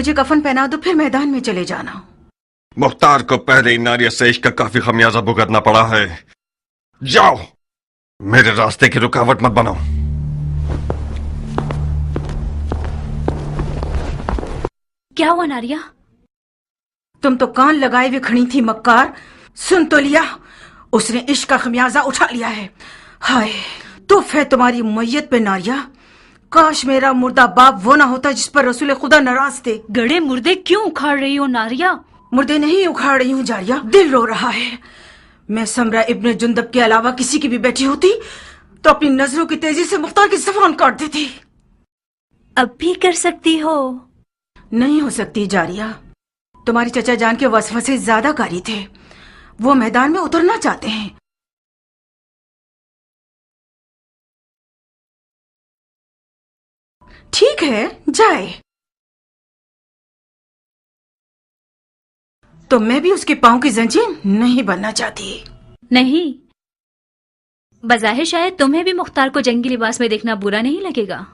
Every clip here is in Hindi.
मुझे कफन पहना दो, फिर मैदान में चले जाना। मुख्तार को पहले नारिया से इश्क का काफी खमियाजा भुगतना पड़ा है। जाओ, मेरे रास्ते की रुकावट मत बनाओ। क्या हुआ नारिया? तुम तो कान लगाए हुए खड़ी थी मक्कार। सुन तो लिया, उसने इश्क का खमियाजा उठा लिया है। हाय तुफ है तुम्हारी मैयत पे नारिया। काश मेरा मुर्दा बाप वो ना होता जिस पर रसूल खुदा नाराज थे। गड़े मुर्दे क्यों उखाड़ रही हो नारिया? मुर्दे नहीं उखाड़ रही हूँ जारिया, दिल रो रहा है। मैं समरा इब्ने जुंदब के अलावा किसी की भी बेटी होती तो अपनी नजरों की तेजी से मुख्तार की ज़बान काट देती। अब भी कर सकती हो। नहीं हो सकती जारिया, तुम्हारी चचा जान के वसवसे ज्यादा कारी थे। वो मैदान में उतरना चाहते हैं। ठीक है जाए, तो मैं भी उसके पांव की जंजीर नहीं बनना चाहती। नहीं, बज़ाहिर शायद तुम्हें भी मुख्तार को जंगी लिबास में देखना बुरा नहीं लगेगा।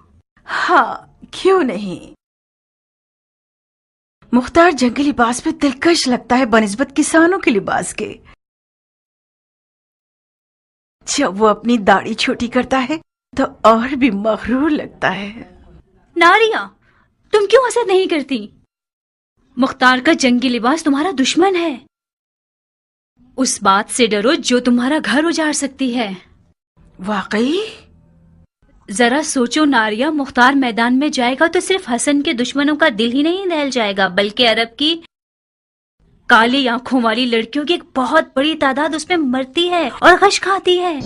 हाँ क्यों नहीं। मुख्तार जंगी लिबास में दिलकश लगता है बनिस्बत किसानों के लिबास के। जब वो अपनी दाढ़ी छोटी करता है तो और भी मगरूर लगता है। नारिया, तुम क्यों हसद नहीं करती? मुख्तार का जंगी लिबास तुम्हारा दुश्मन है। उस बात से डरो जो तुम्हारा घर उजाड़ सकती है। वाकई? जरा सोचो नारिया, मुख्तार मैदान में जाएगा तो सिर्फ हसन के दुश्मनों का दिल ही नहीं दहल जाएगा, बल्कि अरब की काली आंखों वाली लड़कियों की एक बहुत बड़ी तादाद उसमें मरती है और गश खाती है।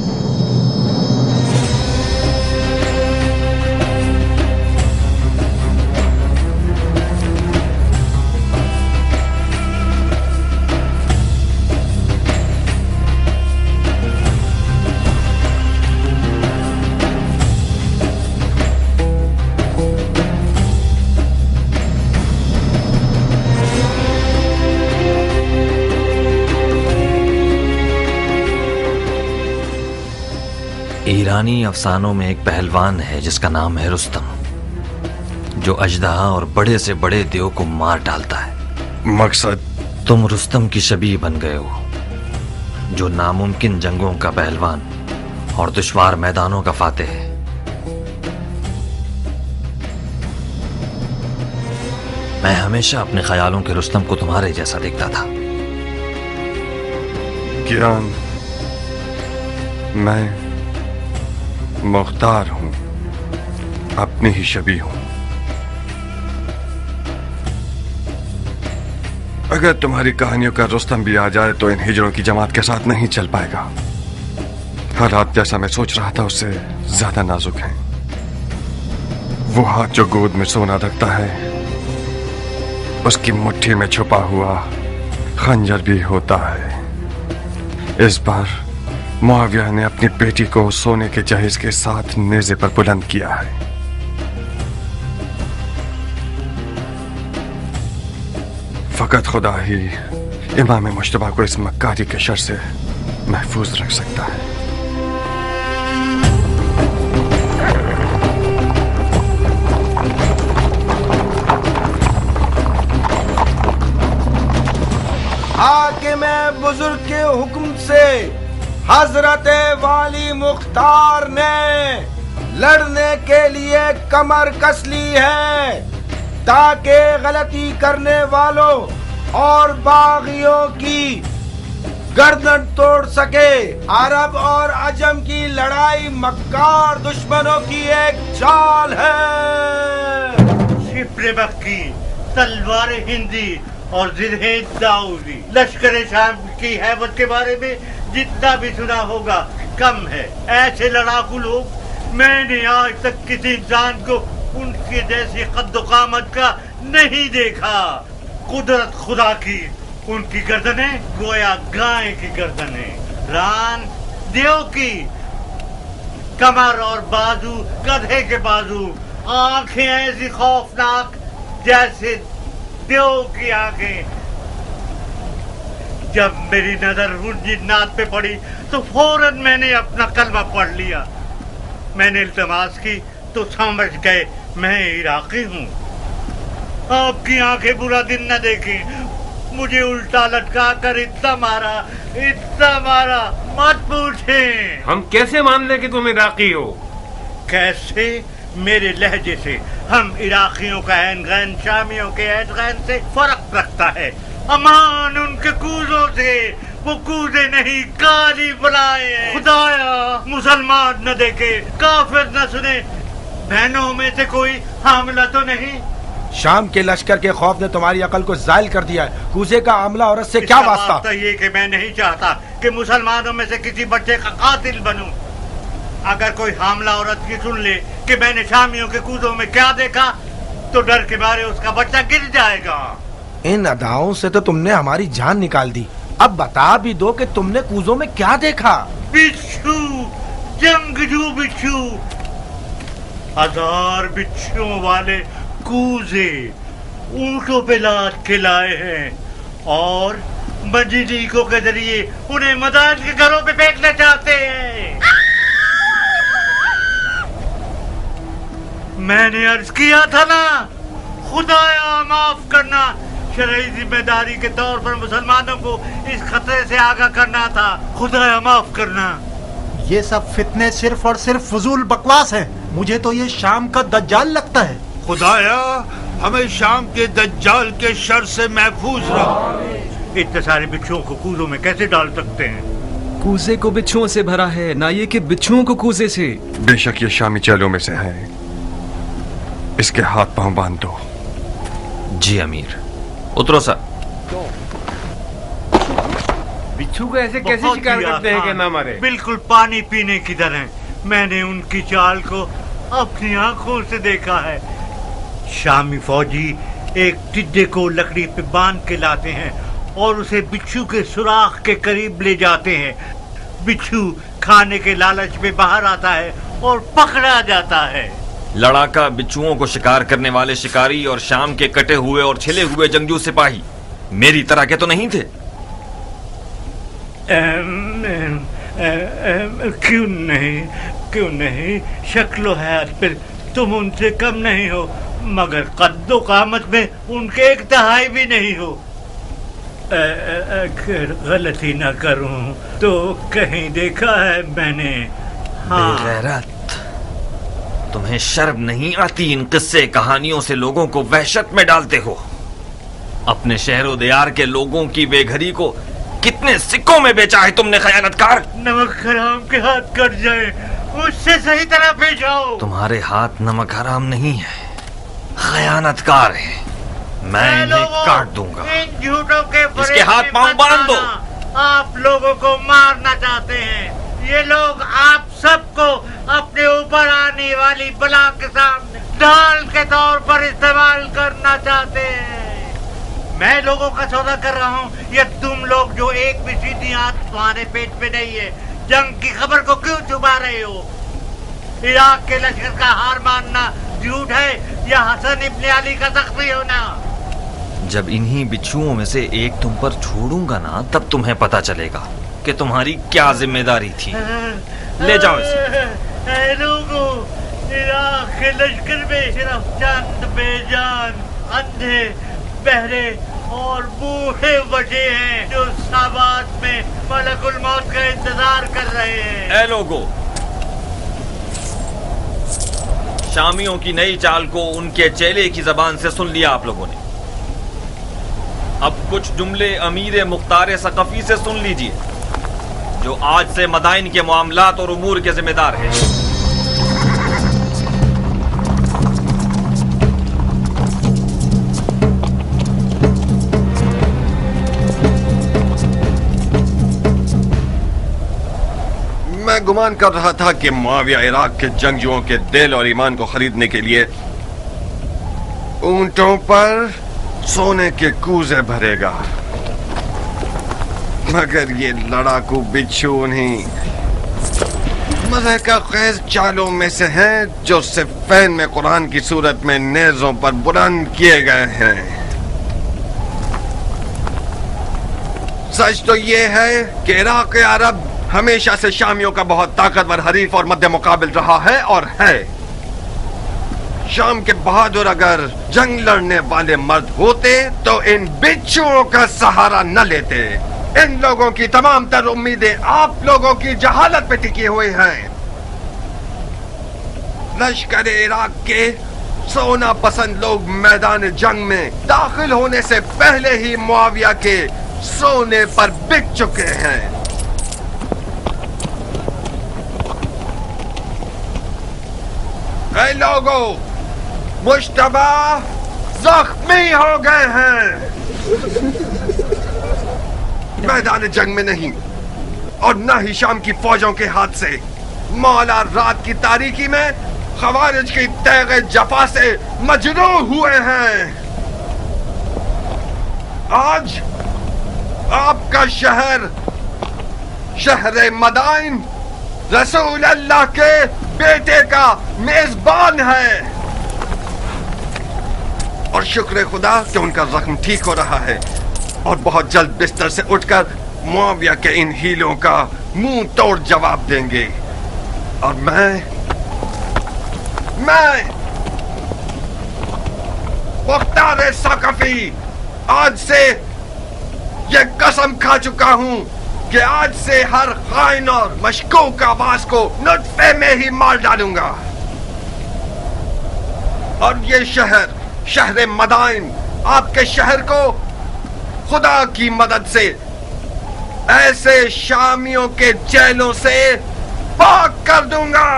ईरानी अफसानों में एक पहलवान है जिसका नाम है रुस्तम, जो अजदहा और बड़े से बड़े देव को मार डालता है। मकसद? तुम रुस्तम की शबीह बन गए हो, जो नामुमकिन जंगों का पहलवान और दुश्वार मैदानों का फातेह है। मैं हमेशा अपने ख्यालों के रुस्तम को तुम्हारे जैसा देखता था। ज्ञान, मैं मुख्तार हूं, अपनी ही शबीह हूं। अगर तुम्हारी कहानियों का रुस्तम भी आ जाए तो इन हिजड़ों की जमात के साथ नहीं चल पाएगा। हालात जैसा मैं सोच रहा था उससे ज्यादा नाजुक हैं। वो हाथ जो गोद में सोना रखता है, उसकी मुट्ठी में छुपा हुआ खंजर भी होता है। इस बार मुआविया ने अपनी बेटी को सोने के जहेज के साथ नेज़े पर बुलंद किया है। फकत खुदा ही इमाम मुश्तबा को इस मक्कारी के शर से महफूज रख सकता है। हाकिम बुजुर्ग के हुक्म से हजरत वाली मुख्तार ने लड़ने के लिए कमर कस ली है, ताकि गलती करने वालों और बागियों की गर्दन तोड़ सके। अरब और अजम की लड़ाई मक्कार दुश्मनों की एक चाल है। शिप्रे मक्की, तलवार हिंदी और जिरहे दाऊदी, लश्कर शाम की हैबत के बारे में जितना भी सुना होगा कम है। ऐसे लड़ाकू लोग मैंने आज तक किसी इंसान को उनके जैसी कद्दो-कामत का नहीं देखा। कुदरत खुदा की, उनकी गर्दनें गोया गाय की गर्दनें, रान देव की, कमर और बाजू गधे के बाजू, आंखें ऐसी खौफनाक जैसे देव की आंखें। जब मेरी नजर उन जिन्नात पे पड़ी तो फौरन मैंने अपना कलमा पढ़ लिया। मैंने इल्तमास की तो समझ गए मैं इराकी हूँ। आपकी आंखें बुरा दिन न देखें। मुझे उल्टा लटका कर इतना मारा, मत पूछें। हम कैसे मान लें कि तुम इराकी हो? कैसे? मेरे लहजे से। हम इराकियों का ऐन गैन शामियों के ऐन गैन से फर्क रखता है। अमान उनके कूजों से, वो कूजे नहीं काली बुलाए। खुदाया मुसलमान न देखे, काफिर न सुने, बहनों में से कोई हामिला तो नहीं? शाम के लश्कर के खौफ ने तुम्हारी अकल को जायल कर दिया है। कूजे का आमला औरत से क्या वास्ता? तो ये कि मैं नहीं चाहता कि मुसलमानों में से किसी बच्चे का कातिल बनूं। अगर कोई हामला औरत की सुन ले कि मैंने शामियों के कूजों में क्या देखा, तो डर के मारे उसका बच्चा गिर जाएगा। इन अदाओं से तो तुमने हमारी जान निकाल दी। अब बता भी दो कि तुमने कूजों में क्या देखा? बिच्छू, जंगजू बिच्छू, 1000 बिच्छुओं वाले कूजे ऊंटों पे लाद के लाए हैं और मजदूरों के जरिए उन्हें मदान के घरों पे फेंकना चाहते हैं। मैंने अर्ज किया था ना, खुदाया माफ करना। शरई जिम्मेदारी के तौर पर मुसलमानों को इस खतरे से आगाह करना था। खुदाया माफ करना। ये सब फितने सिर्फ और सिर्फ फजूल बकवास है। मुझे तो ये शाम का दज्जाल लगता है। खुदाया हमें शाम के दज्जाल के शर से महफूज रख। इतने सारे बिच्छुओं को कूजों में कैसे डाल सकते हैं? कूजे को बिच्छुओं से भरा है, ना ये कि बिच्छुओं को कूजे से। बेशक ये शामी चेलों में से है। इसके हाथ पांव बांध दो। जी अमीर। उतरो सर। बिच्छू को ऐसे कैसे शिकार करते हैं कि ना मारे? बिल्कुल पानी पीने की तरह। मैंने उनकी चाल को अपनी आंखों से देखा है। शामी फौजी एक टिड्डे को लकड़ी पे बांध के लाते हैं और उसे बिच्छू के सुराख के करीब ले जाते हैं। बिच्छू खाने के लालच में बाहर आता है और पकड़ा जाता है। लड़ाका बिच्छुओं को शिकार करने वाले शिकारी और शाम के कटे हुए और छिले हुए जंगजू सिपाही मेरी तरह के तो नहीं थे? क्यों नहीं, शक्लो है फिर तुम उनसे कम नहीं हो, मगर कद्दो कामत में उनके 1/3 भी नहीं हो। अगर गलती ना करूं तो कहीं देखा है मैंने। हाँ। बेगैरत, तुम्हें शर्म नहीं आती इन किस्से कहानियों से लोगों को वहशत में डालते हो? अपने शहरों दियार के लोगों की बेघरी को कितने सिक्कों में बेचा है तुमने खयानतकार? नमक हराम के हाथ कट जाए उससे सही तरह पेश आओ। तुम्हारे हाथ नमक हराम नहीं है, खयानतकार है। मैं इन्हें काट दूंगा। इन झूठों के इसके हाथ पांव बांध दो। आप लोगों को मारना चाहते हैं। ये लोग आप सबको अपने ऊपर आने वाली बला के सामने ढाल के तौर पर इस्तेमाल करना चाहते हैं। मैं लोगों का सौदा कर रहा हूँ, या तुम लोग जो एक भी सीधी आंच तुम्हारे पेट पे नहीं है, जंग की खबर को क्यों छुपा रहे हो? इराक के लश्कर का हार मानना झूठ है या हसन इब्ने अली का जख्मी होना? जब इन्हीं बिच्छुओं में से एक तुम पर छोड़ूंगा ना, तब तुम्हें पता चलेगा कि तुम्हारी क्या जिम्मेदारी थी। ले जाओ इसे। लोगों, इराक के लश्कर में सिर्फ चंद बेजान, अंधे, बहरे और बूढ़े बचे हैं जो साबात में मलकुल मौत का इंतजार कर रहे हैं। ए लोगों, शामियों की नई चाल को उनके चेले की जबान से सुन लिया आप लोगों ने। अब कुछ जुमले अमीर मुख्तार सकफी से सुन लीजिए, जो आज से मदाइन के मामलात और उमूर के जिम्मेदार हैं। मैं गुमान कर रहा था कि मुआविया इराक के जंगजुओं के दिल और ईमान को खरीदने के लिए ऊंटों पर सोने के कूजे भरेगा, मगर ये लड़ाकू बिच्छू उन्हीं मज़े का खेज चालों में से हैं जो सिफ़ैन में कुरान की सूरत में नेज़ों पर बुलंद किए गए हैं। सच तो ये है कि इराक अरब हमेशा से शामियों का बहुत ताकतवर हरीफ और मध्य मुकाबिल रहा है और है। शाम के बहादुर अगर जंग लड़ने वाले मर्द होते तो इन बिच्छुओं का सहारा न लेते। इन लोगों की तमाम तर उम्मीदें आप लोगों की जहालत पे टिकी हुई हैं। लश्कर इराक के सोना पसंद लोग मैदान जंग में दाखिल होने से पहले ही मुआविया के सोने पर बिक चुके हैं। ऐ लोगों, मुश्तबा जख्मी हो गए हैं। मैदान जंग में नहीं और न ही शाम की फौजों के हाथ से, मौला रात की तारीकी में खवारिज की तैगे जफा से मजरूह हुए हैं। आज आपका शहर, शहर मदाइन, रसूल अल्लाह के बेटे का मेजबान है और शुक्र खुदा कि उनका जख्म ठीक हो रहा है और बहुत जल्द बिस्तर से उठकर मुआविया के इन हीलों का मुंह तोड़ जवाब देंगे। और मैं मुख्तार सक़फ़ी आज से ये कसम खा चुका हूं कि आज से हर खाइन और मशकूक आवाज को नुत्फे में ही मार डालूंगा। और ये शहर, शहर मदाइन, आपके शहर को खुदा की मदद से ऐसे शामियों के चेलों से पाक कर दूंगा।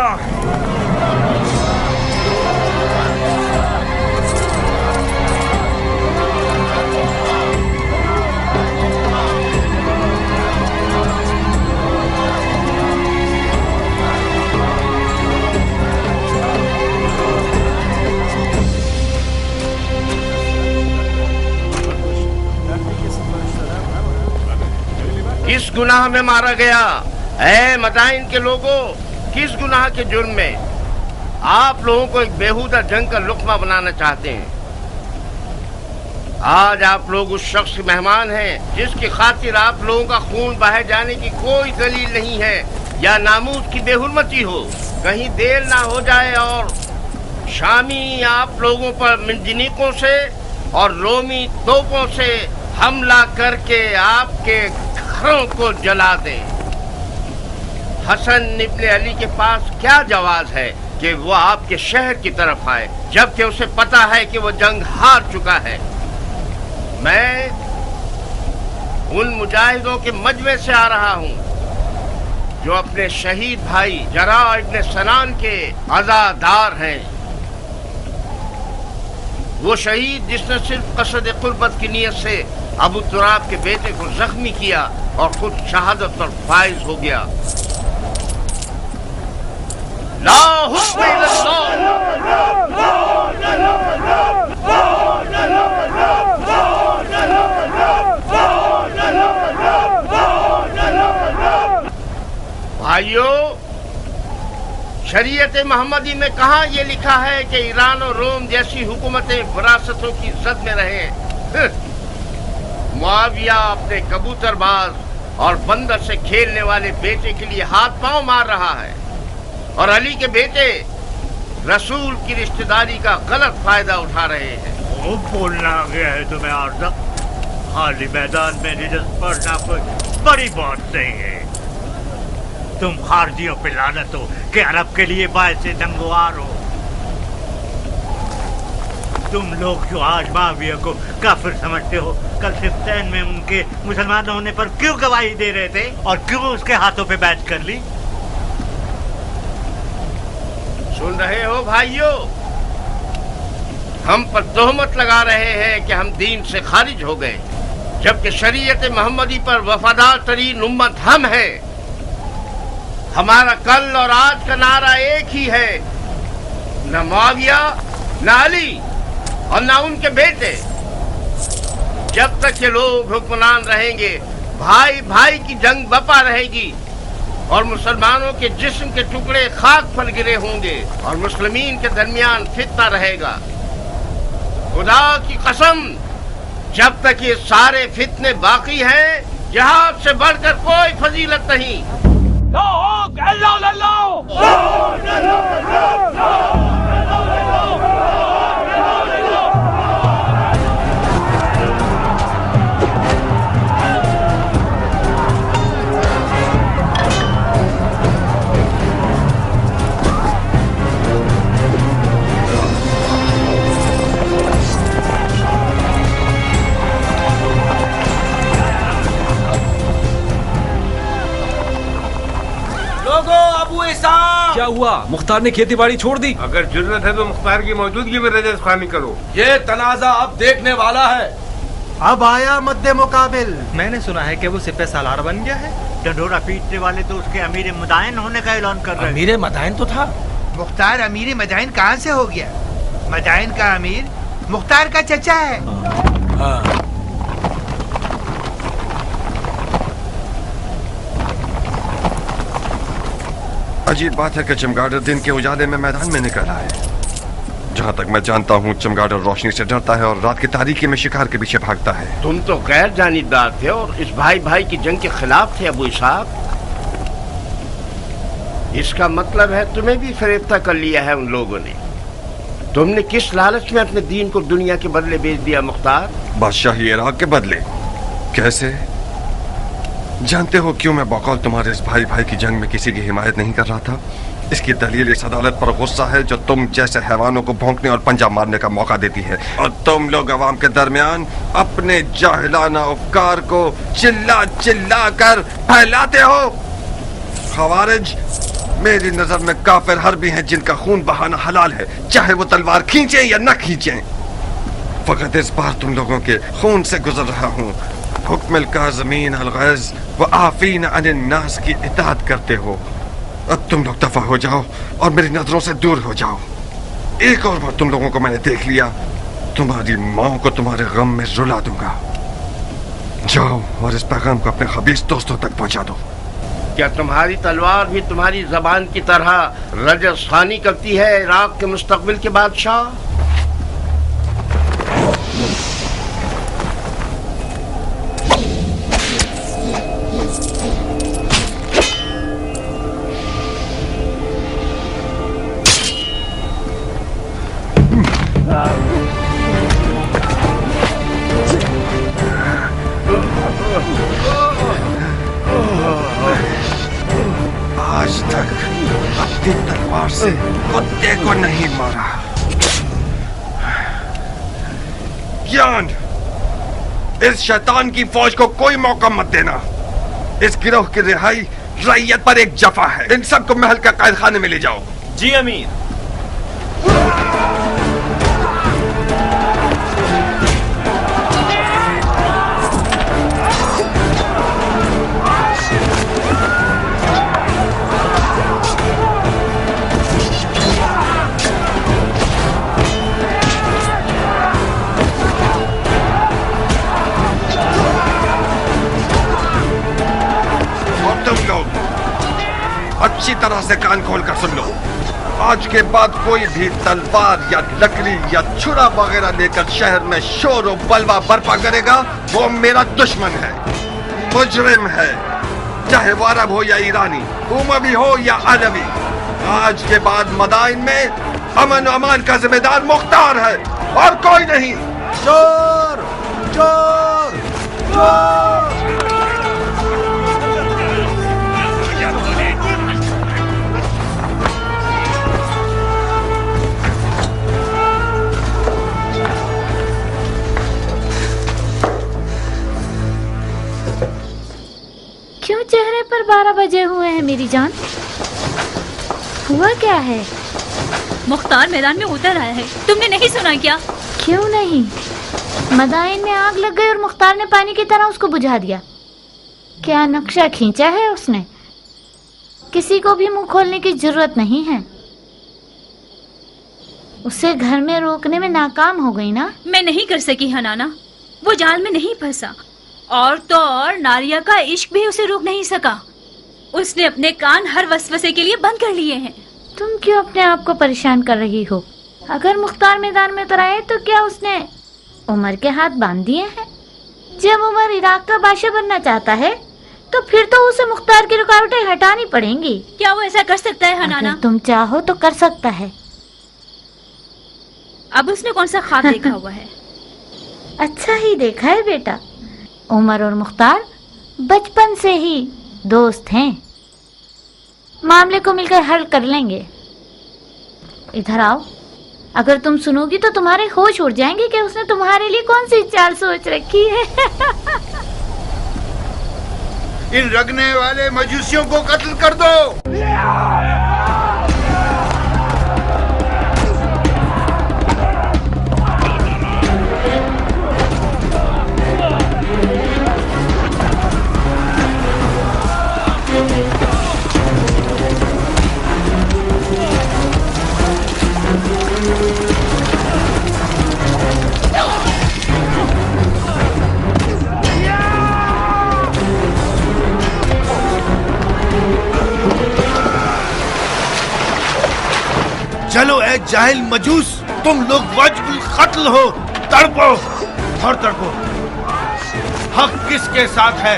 किस गुनाह में मारा गया? ऐ मदाइन के लोगों, किस गुनाह के जुर्म में आप लोगों को एक बेहुदा जंग का लुक्मा बनाना चाहते हैं? आज आप लोग उस शख्स के मेहमान हैं जिसकी खातिर आप लोगों का खून बहाए जाने की कोई दलील नहीं है या नामूस की बेहुरमती हो। कहीं देर ना हो जाए और शामी आप लोगों पर मंजनीकों से और रोमी तोपों से हमला करके आपके घरों को जला दे। हसन इब्ने अली के पास क्या जवाज है कि वो आपके शहर की तरफ आए जबकि उसे पता है कि वो जंग हार चुका है। मैं उन मुजाहिदों के मजमे से आ रहा हूँ जो अपने शहीद भाई जरा इब्ने सनान के अज़ादार हैं। वो शहीद जिसने सिर्फ कसद कुर्बत की नियत से अबू तुराब के बेटे को जख्मी किया और खुद शहादत पर फाइज हो गया। ला हुक्म भाइयों, शरीयत मोहम्मदी में कहाँ ये लिखा है कि ईरान और रोम जैसी हुकूमतें विरासतों की जद में रहे? मुआविया अपने कबूतरबाज और बंदर से खेलने वाले बेटे के लिए हाथ पांव मार रहा है और अली के बेटे रसूल की रिश्तेदारी का गलत फायदा उठा रहे हैं। वो बोलना आ गया है तुम्हें आरज़ा? खाली मैदान में रिजस पढ़ना कोई बड़ी बात नहीं है। तुम खारजियों पे लानत हो कि अरब के लिए बायस नंगवार हो। तुम लोग जो आज मुआविया को काफिर समझते हो, कल सिफ्तैन में उनके मुसलमान होने पर क्यों गवाही दे रहे थे और क्यों उसके हाथों पे बैच कर ली? सुन रहे हो भाइयों, हम पर तोहमत लगा रहे हैं कि हम दीन से खारिज हो गए, जबकि शरीयत मोहम्मदी पर वफादार तरीन उम्मत हम हैं। हमारा कल और आज का नारा एक ही है, न मुआविया, न अली और न उनके बेटे। जब तक ये लोग हुक्मरान रहेंगे, भाई भाई की जंग बपा रहेगी और मुसलमानों के जिस्म के टुकड़े खाक पर गिरे होंगे और मुस्लिमीन के दरमियान फितना रहेगा। खुदा की कसम, जब तक ये सारे फितने बाकी हैं, जिहाद से बढ़कर कोई फजीलत नहीं। अल्लाह क्या हुआ? मुख्तार ने खेती बाड़ी छोड़ दी? अगर जरूरत है तो मुख्तार की मौजूदगी में रजत खानी करो। ये तनाजा अब देखने वाला है। अब आया मद्दे मुकाबिल। मैंने सुना है कि वो सिपह सालार बन गया है। ढंढोरा पीटने वाले तो उसके अमीर मुदायन होने का ऐलान कर रहे हैं। अमीर मदायन तो था। मुख्तार अमीर मदायन कहाँ से हो गया? मदायन का अमीर मुख्तार का चचा है। अजीब बात है कि चमगादड़ दिन के उजाले में मैदान में निकला है। जहाँ तक मैं जानता हूँ चमगादड़ रोशनी से डरता है और रात की तारीकी में शिकार के पीछे भागता है। तुम तो गैर जानिबदार थे और इस भाई भाई की जंग के खिलाफ थे अबू इसहाक। इसका मतलब है तुम्हें भी फरेफ्ता कर लिया है उन लोगों ने। तुमने किस लालच में अपने दीन को दुनिया के बदले बेच दिया मुख्तार? बादशाही इराक के बदले? कैसे? जानते हो क्यों मैं बकौल तुम्हारे इस भाई भाई की जंग में किसी की हिमायत नहीं कर रहा था? इसकी दलील इस अदालत पर गुस्सा है जो तुम जैसे हैवानों को भौंकने और पंजा मारने का मौका देती है, और तुम लोग अवाम के दरमियान अपने जाहिलाना अफकार को चिल्ला चिल्ला कर फैलाते हो। खवारिज मेरी नजर में काफिर हर्बी हैं जिनका खून बहाना हलाल है, चाहे वो तलवार खींचे या न खींचे। फकत इस बार तुम लोगों के खून से गुजर रहा हूँ। हुक्म काज़मीन अल-गैज़ व आफ़ीन अनिन नास की इताअत करते हो। अब तुम लोग दफा हो जाओ और मेरी नजरों से दूर हो जाओ। एक और बार तुम लोगों को मैंने देख लिया, तुम्हारी माँ को तुम्हारे गम में रुला दूंगा। जाओ और इस पैगाम को अपने खबीस दोस्तों तक पहुंचा दो। क्या तुम्हारी तलवार भी तुम्हारी जबान की तरह रजस खानी करती है इराक के मुस्तकबिल के बादशाह? आज तक अपनी तलवार से कुत्ते को नहीं मारा। ज्ञान, इस शैतान की फौज को कोई मौका मत देना। इस गिरोह की रिहाई रैयत पर एक जफा है। इन सबको महल का कैद खाने में ले जाओ। जी अमीर। अच्छी तरह से कान खोल कर सुन लो। आज के बाद कोई भी तलवार या लकड़ी या छुरा वगैरह लेकर शहर में शोर और बलवा बर्पा करेगा, वो मेरा दुश्मन है, मुजरिम है, चाहे वो अरब हो या ईरानी, उमवी हो या अरबी। आज के बाद मदाइन में अमन और अमान का जिम्मेदार मुख्तार है और कोई नहीं। चोर चोर चोर। क्यों चेहरे पर 12 बजे हुए हैं मेरी जान? हुआ क्या है? मुख्तार मैदान में उतर आया है, तुमने नहीं सुना क्या? क्यों नहीं? मदाइन में आग लग गई और मुख्तार ने पानी की तरह उसको बुझा दिया। क्या नक्शा खींचा है उसने? किसी को भी मुंह खोलने की जरूरत नहीं है। उसे घर में रोकने में नाकाम हो गई ना? मैं नहीं कर सकी हनाना, वो जाल में नहीं फंसा। और तो और नारिया का इश्क भी उसे रोक नहीं सका। उसने अपने कान हर वसवसे के लिए बंद कर लिए हैं। तुम क्यों अपने आप को परेशान कर रही हो? अगर मुख्तार मैदान में उतर आए तो क्या उसने उमर के हाथ बांध दिए हैं? जब उमर इराक का बादशाह बनना चाहता है तो फिर तो उसे मुख्तार की रुकावटें हटानी पड़ेंगी। क्या वो ऐसा कर सकता है हनाना? अगर तुम चाहो तो कर सकता है। अब उसने कौन सा ख्वाब देखा हुआ है? अच्छा ही देखा है बेटा। उमर और मुख्तार बचपन से ही दोस्त हैं। मामले को मिलकर हल कर लेंगे। इधर आओ, अगर तुम सुनोगी तो तुम्हारे होश उड़ जाएंगे कि उसने तुम्हारे लिए कौन सी चाल सोच रखी है। इन रगने वाले मजूसियों को कत्ल कर दो। चलो ए जाहिल मजूस, तुम लोग वज्बुल कत्ल हो। तड़पो और तड़पो। हक किसके साथ है?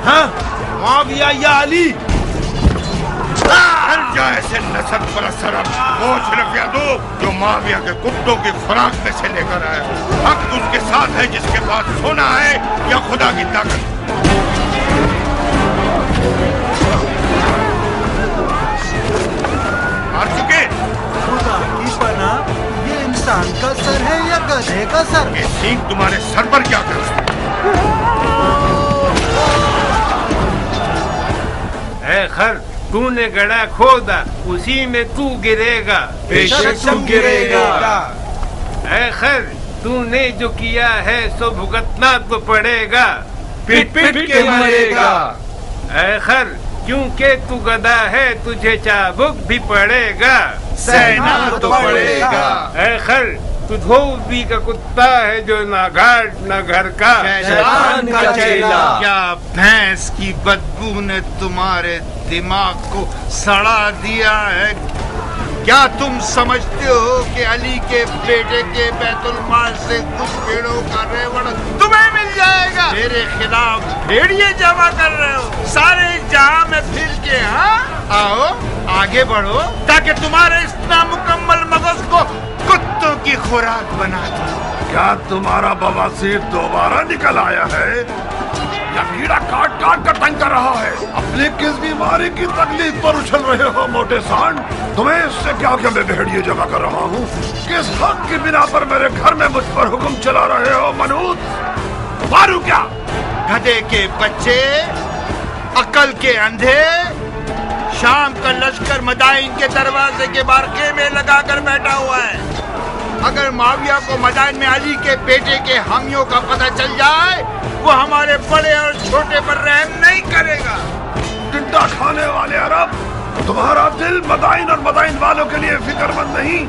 हाँ, मुआविया या अली? हर जाए से नसब पर असर वो सिर्फ यादव जो मुआविया के कुत्तों की खुराक में से लेकर आया। हक उसके साथ है जिसके पास सोना है या खुदा की ताकत। मार चुके खुदा की पनाह, ये इंसान का सर है या गधे का सर? ये सींग तुम्हारे सर पर क्या कर रहा है? खर, तूने गड़ा खोदा, उसी में तू गिरेगा। बेशक तुम गिरेगा। है खर, तूने जो किया है सो भुगतना तो पड़ेगा। पिट पिट के मरेगा। है खर, क्योंकि तू गधा है तुझे चाबुक भी पड़ेगा। सहना तो पड़ेगा। है खर, तू धोबी का कुत्ता है जो ना घाट ना घर का। शैतान का चेला। क्या भैंस की बदबू ने तुम्हारे दिमाग को सड़ा दिया है? क्या तुम समझते हो कि अली के बेटे के बैतुल माल से कुछ भेड़ों का रेवड़ तुम्हें मिल जाएगा? मेरे खिलाफ भेड़िए जमा कर रहे हो सारे जहां में फिर के। हाँ, आओ आगे बढ़ो ताकि तुम्हारे इस नामुकम्मल मगज को कुत्तों की खुराक बना दो। क्या तुम्हारा बवासीर दोबारा निकल आया है या कीड़ा काट काट कर तंग कर रहा है? अपनी किस बीमारी की तकलीफ पर उछल रहे हो मोटे सांड? तुम्हें इससे क्या क्या मैं भेड़िए जमा कर रहा हूँ? किस हक की बिना पर मेरे घर में मुझ पर हुक्म चला रहे हो मनूत? मारू क्या? गधे के बच्चे, अकल के अंधे। शाम का लश्कर मदाइन के दरवाजे के बाहर खेमे लगा कर बैठा हुआ है। अगर मुआविया को मदाइन में अली के बेटे के हामियों का पता चल जाए, वो हमारे बड़े और छोटे पर रहम नहीं करेगा। टिड्डा खाने वाले अरब, तुम्हारा दिल मदाइन और मदाइन वालों के लिए फिक्रमंद नहीं,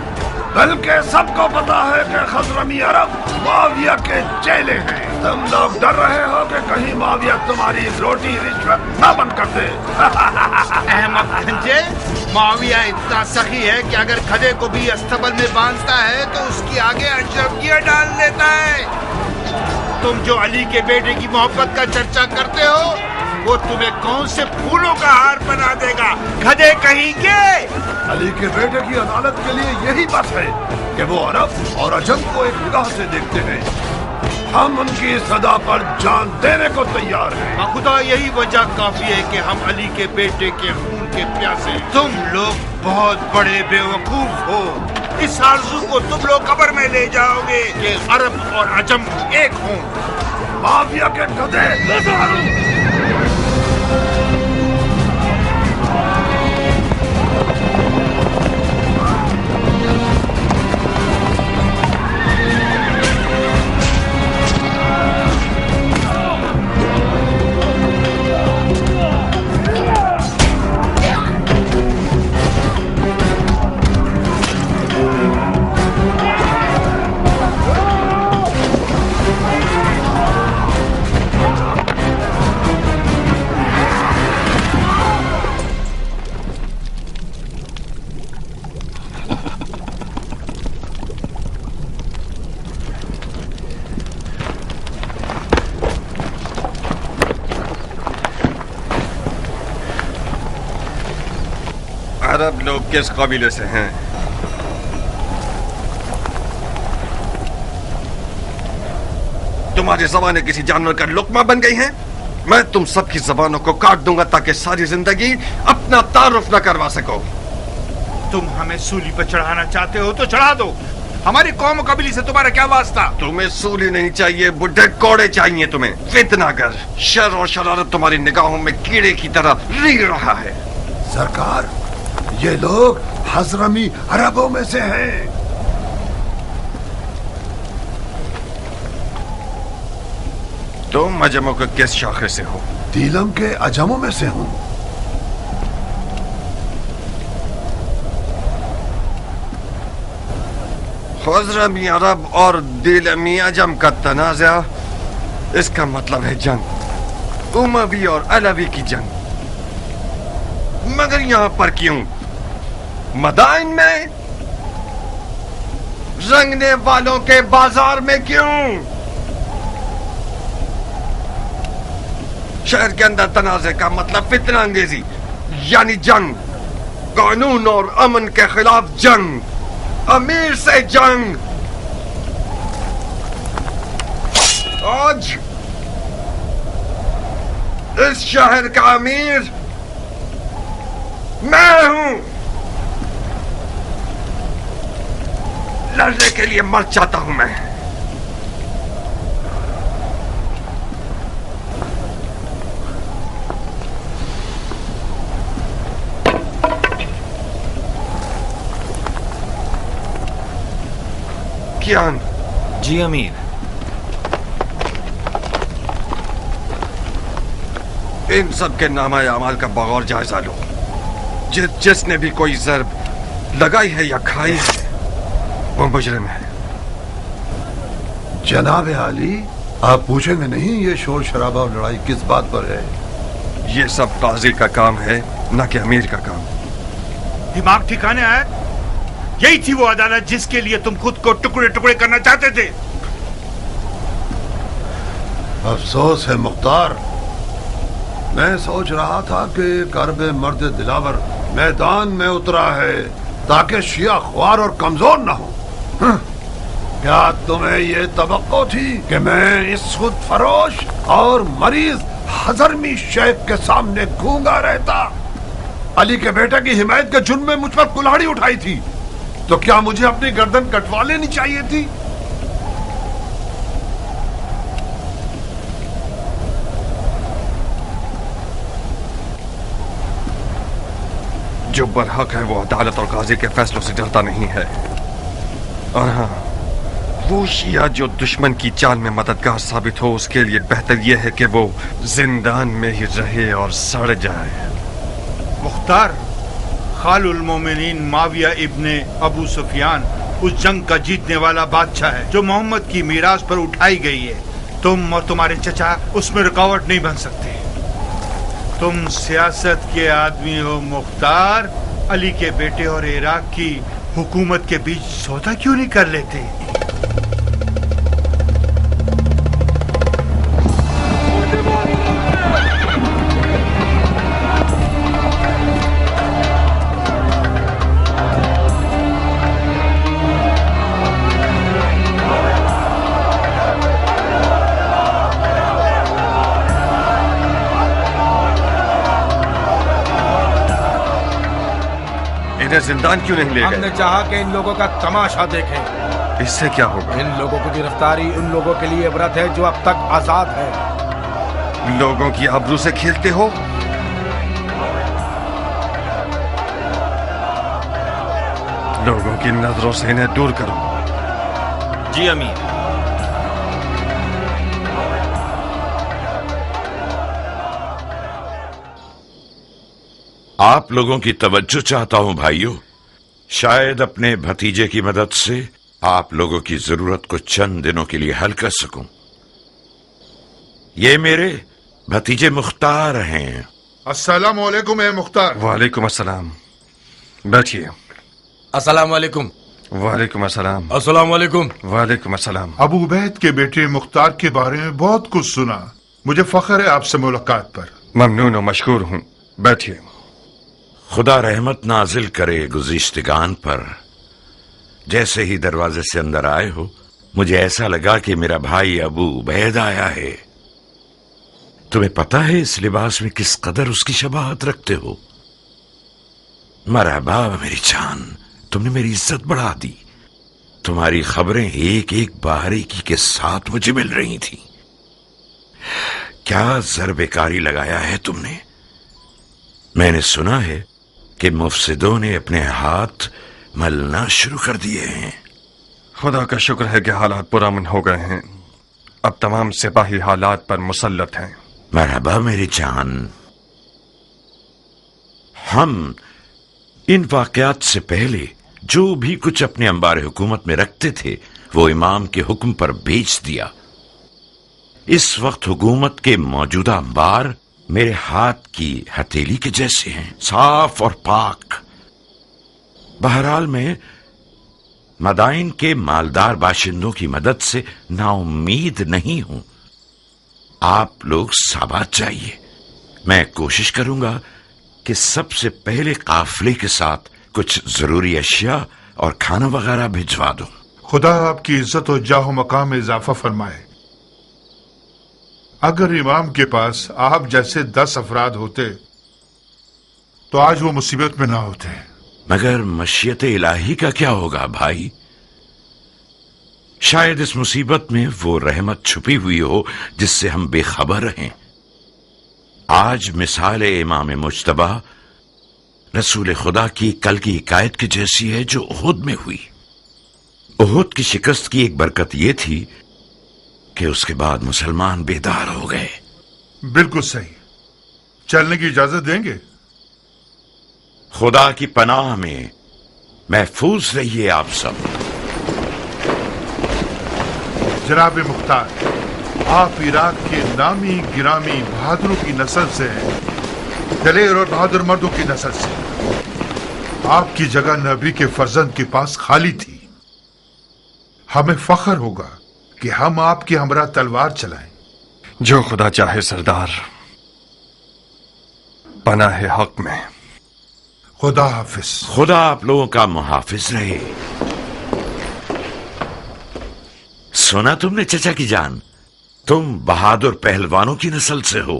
बल्कि सबको पता है कि खजरमी अरब मुआविया के चेले हैं। तुम लोग डर रहे हो कि कहीं मुआविया तुम्हारी रोटी रिश्वत न बंद कर दे। अहमद भंजे, मुआविया इतना सखी है कि अगर गधे को भी अस्तबल में बांधता है तो उसकी आगे अशरफियां डाल देता है। तुम जो अली के बेटे की मोहब्बत का चर्चा करते हो, वो तुम्हें कौन से फूलों का हार बना देगा? गधे कहीं के। अली के बेटे की अदालत के लिए यही बस है कि वो अरब और अजम को एक निगाह से देखते हैं। हम उनकी सदा पर जान देने को तैयार हैं। खुदा यही वजह काफी है कि हम अली के बेटे के खून के प्यासे। तुम लोग बहुत बड़े बेवकूफ हो। इस आरज़ू को तुम लोग कब्र में ले जाओगे कि अरब और अजम एक हों। मुआविया के गधे। अरब लोग किस कबीले से हैं? तुम्हारी जबानें किसी जानवर का लुकमा बन गई हैं? मैं तुम सबकी जबानों को काट दूंगा ताकि सारी जिंदगी अपना तारुफ न करवा सको। तुम हमें सूली पर चढ़ाना चाहते हो तो चढ़ा दो। हमारी कौम कबीले से तुम्हारा क्या वास्ता? तुम्हें सूली नहीं चाहिए, बुढ़े कोड़े चाहिए तुम्हें। फितनागर, शर और शरारत तुम्हारी निगाहों में कीड़े की तरह रीढ़ रहा है। सरकार, ये लोग हजरमी अरबों में से हैं। तुम अजमों के किस शाखे से हो? दीलम के अजमों में से हूँ। खजरमी अरब और दिलमी अजम का तनाज़ा, इसका मतलब है जंग, उमवी और अलवी की जंग। मगर यहाँ पर क्यों? मदाइन में रंगने वालों के बाजार में क्यों? शहर के अंदर तनाज़े का मतलब फितना अंगेजी यानी जंग, कानून और अमन के खिलाफ जंग, अमीर से जंग। आज इस शहर का अमीर मैं हूं। लड़ने के लिए मर जाता हूं मैं। कियान। जी अमीर। इन सब के नामा अमाल का बगौर जायजा लो। जिसने भी कोई ज़र्ब लगाई है या खाई है वो मुजरिम है। जनाब आली, आप पूछेंगे नहीं ये शोर शराबा और लड़ाई किस बात पर है? ये सब काजी का काम है, न कि अमीर का काम। दिमाग ठिकाने आया? यही थी वो अदालत जिसके लिए तुम खुद को टुकड़े टुकड़े करना चाहते थे। अफसोस है मुख्तार, मैं सोच रहा था कि कर्ब मर्द दिलावर मैदान में उतरा है ताकि शिया ख्वार और कमजोर न हो। क्या तुम्हें ये तवक्को थी कि मैं इस खुद फरोश और मरीज हजरमी शेख के सामने गूंगा रहता? अली के बेटे की हिमायत के जुर्म में मुझ पर कुल्हाड़ी उठाई थी, तो क्या मुझे अपनी गर्दन कटवा लेनी चाहिए थी? जो बरहक है वो अदालत और काजी के फैसलों से डरता नहीं है। और हाँ, वो शिया जो दुश्मन की चाल में मददगार साबित हो उसके लिए बेहतर यह है कि वो जिंदान में ही रहे और सड़ जाए। मुख्तार, खालुल मोमिनीन माविया इब्ने अबू सुफियान उस जंग का जीतने वाला बादशाह है जो मोहम्मद की मीरास पर उठाई गई है। तुम और तुम्हारे चचा उसमें रुकावट नहीं बन सकते। तुम सियासत के आदमी हो मुख्तार। अली के बेटे और इराक की हुकूमत के बीच सौदा क्यों नहीं कर लेते? जिंदान क्यों नहीं ले गए? हमने चाहा कि इन लोगों का तमाशा देखें। इससे क्या होगा? इन लोगों की गिरफ्तारी उन लोगों के लिए इबरत है जो अब तक आजाद है। लोगों की आबरू से खेलते हो? लोगों की नजरों से इन्हें दूर करो। जी अमीर। आप लोगों की तवज्जो चाहता हूं भाइयों। शायद अपने भतीजे की मदद से आप लोगों की जरूरत को चंद दिनों के लिए हल कर सकूं। ये मेरे भतीजे मुख्तार हैं। अस्सलाम वालेकुम ए मुख्तार। वालेकुम अस्सलाम। बैठिए। अस्सलाम वालेकुम। वालेकुम अस्सलाम। अस्सलाम वालेकुम। वालेकुम अस्सलाम। अबू उबैद के बेटे मुख्तार के बारे में बहुत कुछ सुना। मुझे फख्र है आपसे मुलाकात पर। ममनून और मशकूर हूं। बैठिए। खुदा रहमत नाजिल करे गुज़िश्तगान पर। जैसे ही दरवाजे से अंदर आए हो मुझे ऐसा लगा कि मेरा भाई अबू उबैद आया है। तुम्हें पता है इस लिबास में किस कदर उसकी शबाहत रखते हो। मरहबा मेरी जान, तुमने मेरी इज्जत बढ़ा दी। तुम्हारी खबरें एक एक बारीकी के साथ मुझे मिल रही थी। क्या ज़रबेकारी लगाया है तुमने। मैंने सुना है कि मुफसिदों ने अपने हाथ मलना शुरू कर दिए हैं। खुदा का शुक्र है कि हालात पुरअमन हो गए हैं। अब तमाम सिपाही हालात पर मुसल्लत हैं। मरहबा मेरी जान। हम इन वाकयात से पहले जो भी कुछ अपने अंबार हुकूमत में रखते थे वो इमाम के हुक्म पर बेच दिया। इस वक्त हुकूमत के मौजूदा अंबार मेरे हाथ की हथेली के जैसे हैं, साफ और पाक। बहरहाल मैं मदाइन के मालदार बाशिंदों की मदद से नाउम्मीद नहीं हूं। आप लोग साबात जाइए। मैं कोशिश करूंगा कि सबसे पहले काफिले के साथ कुछ जरूरी अशिया और खाना वगैरह भिजवा दूं। खुदा आपकी इज्जत और जाहो मकाम में इजाफा फरमाए। अगर इमाम के पास आप जैसे 10 अफराद होते तो आज वो मुसीबत में ना होते। मगर मशीयत इलाही का क्या होगा भाई? शायद इस मुसीबत में वो रहमत छुपी हुई हो जिससे हम बेखबर रहें। आज मिसाल इमाम मुज्तबा रसूल खुदा की कल की हिकायत की जैसी है जो उहुद में हुई। उहुद की शिकस्त की एक बरकत यह थी कि उसके बाद मुसलमान बेदार हो गए। बिल्कुल सही। चलने की इजाजत देंगे? खुदा की पनाह में महफूज रहिए आप सब। जनाब मुख्तार, आप इराक के नामी गिरामी बहादुरों की नस्ल से हैं, दलेर और बहादुर मर्दों की नस्ल से। आपकी जगह नबी के फर्जंद के पास खाली थी। हमें फख्र होगा कि हम आपके हमरा तलवार चलाएं। जो खुदा चाहे सरदार, पनाह हक में। खुदा हाफिज। खुदा आप लोगों का मुहाफिज रहे। सुना तुमने चचा की जान, तुम बहादुर पहलवानों की नस्ल से हो।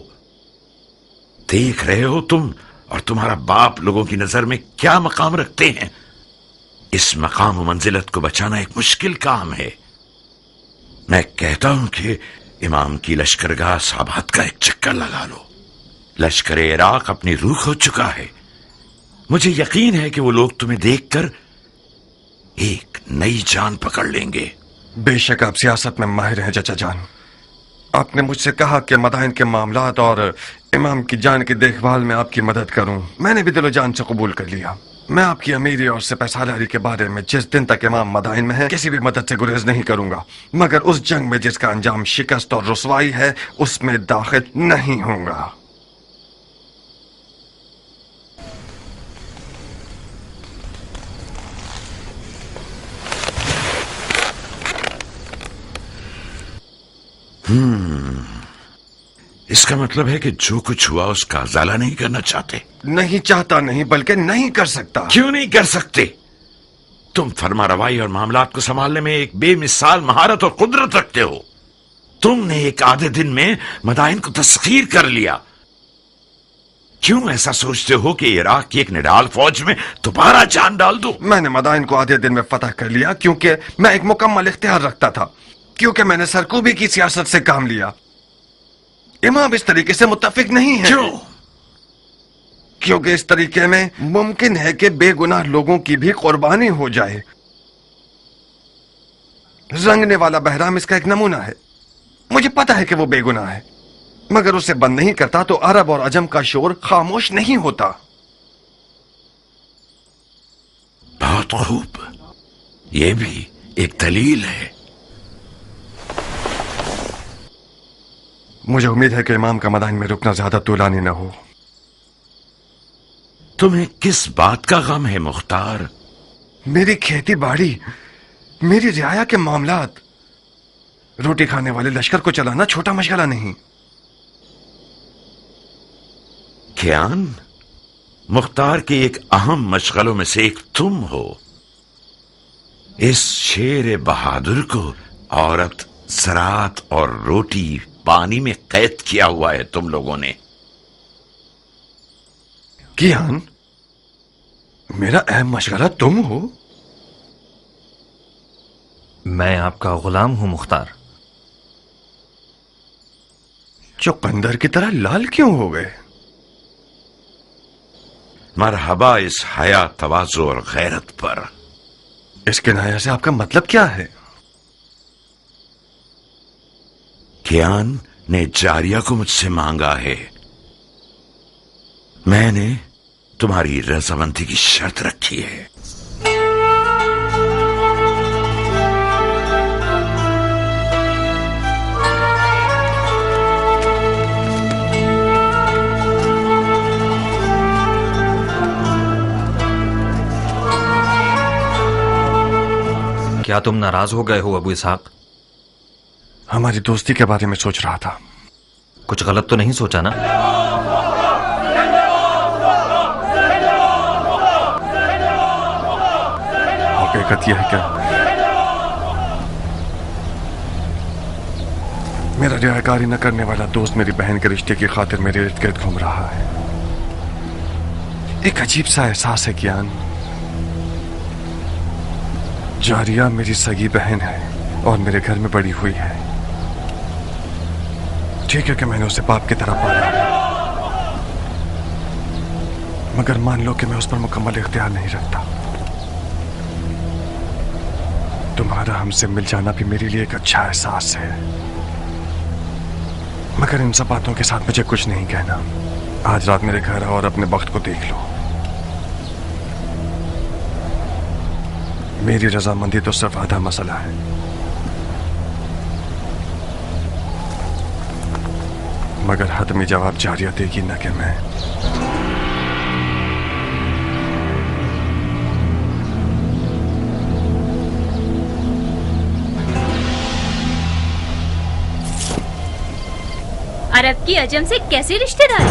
देख रहे हो तुम और तुम्हारा बाप लोगों की नजर में क्या मकाम रखते हैं। इस मकाम और मंजिलत को बचाना एक मुश्किल काम है। मैं कहता हूं कि इमाम की लश्करगाह साबात का एक चक्कर लगा लो। लश्कर इराक अपनी रूह खो चुका है। मुझे यकीन है कि वो लोग तुम्हें देखकर एक नई जान पकड़ लेंगे। बेशक आप सियासत में माहिर हैं चचा जान। आपने मुझसे कहा कि मदाइन के मामलात और इमाम की जान की देखभाल में आपकी मदद करूं। मैंने भी दिलो जान से कबूल कर लिया। मैं आपकी अमीरी और सिपहसालारी के बारे में जिस दिन तक इमाम मदाइन में है किसी भी मदद से गुरेज नहीं करूंगा, मगर उस जंग में जिसका अंजाम शिकस्त और रुसवाई है उसमें दाखिल नहीं होऊंगा। इसका मतलब है कि जो कुछ हुआ उसका अजाला नहीं करना चाहते। नहीं चाहता नहीं, बल्कि नहीं कर सकता। क्यों नहीं कर सकते? तुम फरमा रवाई और मामलात को संभालने में एक बेमिसाल महारत और कुदरत रखते हो। तुमने एक आधे दिन में मदाइन को तस्खीर कर लिया। क्यों ऐसा सोचते हो कि इराक की एक निडाल फौज में दोबारा जान डाल दो? मैंने मदाइन को आधे दिन में फतह कर लिया क्योंकि मैं एक मुकम्मल इख्तियार रखता था, क्योंकि मैंने सरकूबी की सियासत से काम लिया। इमाम इस तरीके से मुत्तफिक नहीं है। क्यों? क्योंकि इस तरीके में मुमकिन है कि बेगुनाह लोगों की भी कुर्बानी हो जाए। रंगने वाला बहराम इसका एक नमूना है। मुझे पता है कि वो बेगुनाह है, मगर उसे बंद नहीं करता तो अरब और अजम का शोर खामोश नहीं होता। बहुत खूब, यह भी एक दलील है। मुझे उम्मीद है कि इमाम का मदाइन में रुकना ज्यादा तूलानी न हो। तुम्हें किस बात का गम है मुख्तार? मेरी खेती बाड़ी, मेरी रियाया के मामलात। रोटी खाने वाले लश्कर को चलाना छोटा मशगला नहीं। कियान, मुख्तार के एक अहम मशगलों में से एक तुम हो। इस शेर बहादुर को औरत, ज़राअत और रोटी पानी में कैद किया हुआ है तुम लोगों ने। कियान, मेरा अहम मशगला तुम हो? मैं आपका गुलाम हूं मुख्तार। चुकंदर की तरह लाल क्यों हो गए? मरहबा इस हया, तवाज़ु और गैरत पर। इस किनाया से आपका मतलब क्या है? कियान ने जारिया को मुझसे मांगा है। मैंने तुम्हारी रजामंदी की शर्त रखी है। क्या तुम नाराज हो गए हो अबू इसहाक? हमारी दोस्ती के बारे में सोच रहा था। कुछ गलत तो नहीं सोचा ना? हकीकत यह है क्या मेरा रियाकारी न करने वाला दोस्त मेरी बहन के रिश्ते की खातिर मेरे इर्द गिर्द घूम रहा है। एक अजीब सा एहसास है ज्ञान। जारिया मेरी सगी बहन है और मेरे घर में बड़ी हुई है। ठीक है कि मैंने उसे बाप की तरह पाला, मगर मान लो कि मैं उस पर मुकम्मल इख्तियार नहीं रखता। तुम्हारा हमसे मिल जाना भी मेरे लिए एक अच्छा एहसास है, मगर इन सब बातों के साथ मुझे कुछ नहीं कहना। आज रात मेरे घर आओ और अपने वक्त को देख लो। मेरी रजामंदी तो सिर्फ आधा मसला है। मगर हतमी जवाब जारिया देगी न कि मैं। अरब की अजम से कैसे रिश्तेदार?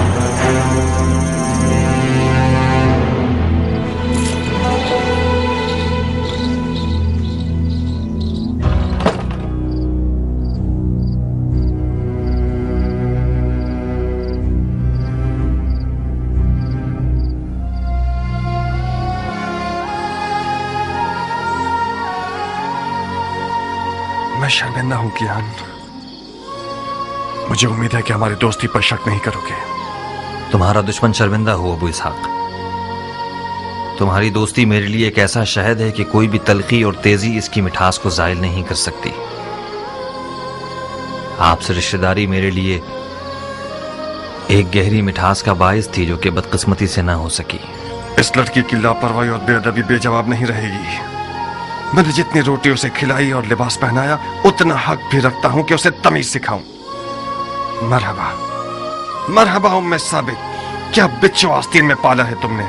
मैं शर्मिंदा हूं कियान। मुझे उम्मीद है कि हमारी दोस्ती पर शक नहीं करोगे। तुम्हारा दुश्मन शर्मिंदा हो अबू इसहाक। तुम्हारी दोस्ती मेरे लिए एक ऐसा शहद है कि कोई भी तलखी और तेजी इसकी मिठास को जायल नहीं कर सकती। आपसे रिश्तेदारी मेरे लिए एक गहरी मिठास का बायस थी जो कि बदकिस्मती से ना हो सकी। इस लड़की की लापरवाही और बेअदबी बेजवाब नहीं रहेगी। मैंने जितनी रोटी उसे खिलाई और लिबास पहनाया, उतना हक भी रखता हूं कि उसे तमीज सिखाऊं। मरहबा मरहबा उम्मे साबिक, क्या बिच्छू आस्तीन में पाला है तुमने।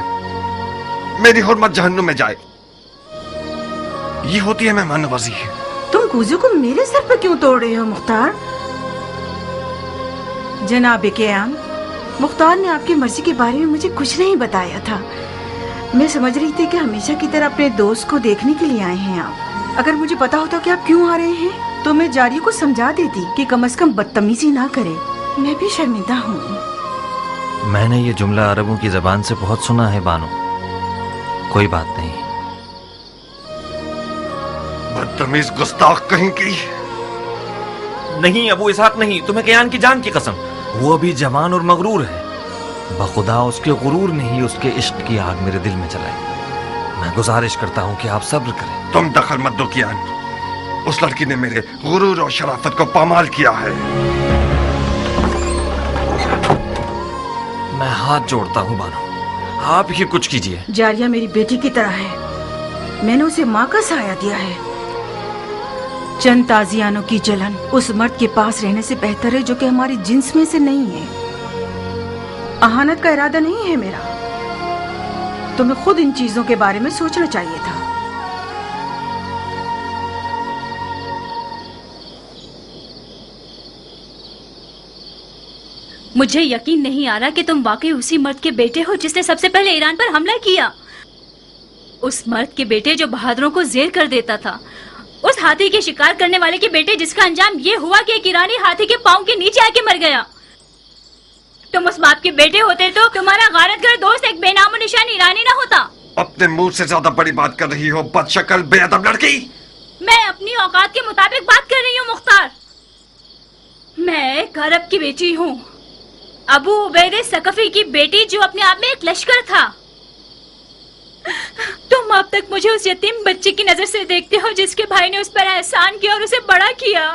मेरी हुर्मत जहन्नुम में जाए। ये होती है मेहमान नवाजी। तुम कूजू को मेरे सर पर क्यों तोड़ रहे हो मुख्तार? जनाब क़याम, मुख्तार ने आपकी मर्जी के बारे में मुझे कुछ नहीं बताया था। मैं समझ रही थी कि हमेशा की तरह अपने दोस्त को देखने के लिए आए हैं आप। अगर मुझे पता होता कि आप क्यों आ रहे हैं तो मैं जारिया को समझा देती कि कम से कम बदतमीजी ना करे। मैं भी शर्मिंदा हूँ। मैंने ये जुमला अरबों की जबान से बहुत सुना है बानो। कोई बात नहीं। बदतमीज गुस्ताख कहीं की। नहीं अबू इसहाक नहीं, तुम्हें क़यान की जान की कसम। वो अभी जवान और मगरूर है। बखुदा उसके गुरूर ने ही उसके इश्क की आग मेरे दिल में जलाई। मैं गुजारिश करता हूँ कि आप सब्र करें। तुम दखल मत दो कियान। उस लड़की ने मेरे गुरूर और शराफत को पामाल किया है। मैं हाथ जोड़ता हूँ बानो, आप ही कुछ कीजिए। जारिया मेरी बेटी की तरह है। मैंने उसे माँ का साया दिया है। चंद ताजियानों की जलन उस मर्द के पास रहने से बेहतर है जो कि हमारी जिन्स में से नहीं है। अहानत का इरादा नहीं है मेरा। तुम्हें खुद इन चीजों के बारे में सोचना चाहिए था। मुझे यकीन नहीं आ रहा कि तुम वाकई उसी मर्द के बेटे हो जिसने सबसे पहले ईरान पर हमला किया। उस मर्द के बेटे जो बहादुरों को जेर कर देता था। उस हाथी के शिकार करने वाले के बेटे जिसका अंजाम ये हुआ कि एक ईरानी हाथी के पांव के नीचे आके मर गया। तुम उस बाप के बेटे होते तो तुम्हारा गारतगर दोस्त एक बेनामो निशान ईरानी ना होता। अपने मुंह से ज्यादा बड़ी बात कर रही हो बदशक्ल बेअदब लड़की। मैं अपनी औकात के मुताबिक बात कर रही हूँ मुख्तार। मैं एक अरब की बेटी हूँ, अबू उबैद सकफी की बेटी, जो अपने आप में एक लश्कर था। तुम अब तक मुझे उस यतीम बच्चे की नजर से देखते हो जिसके भाई ने उस पर एहसान किया और उसे बड़ा किया।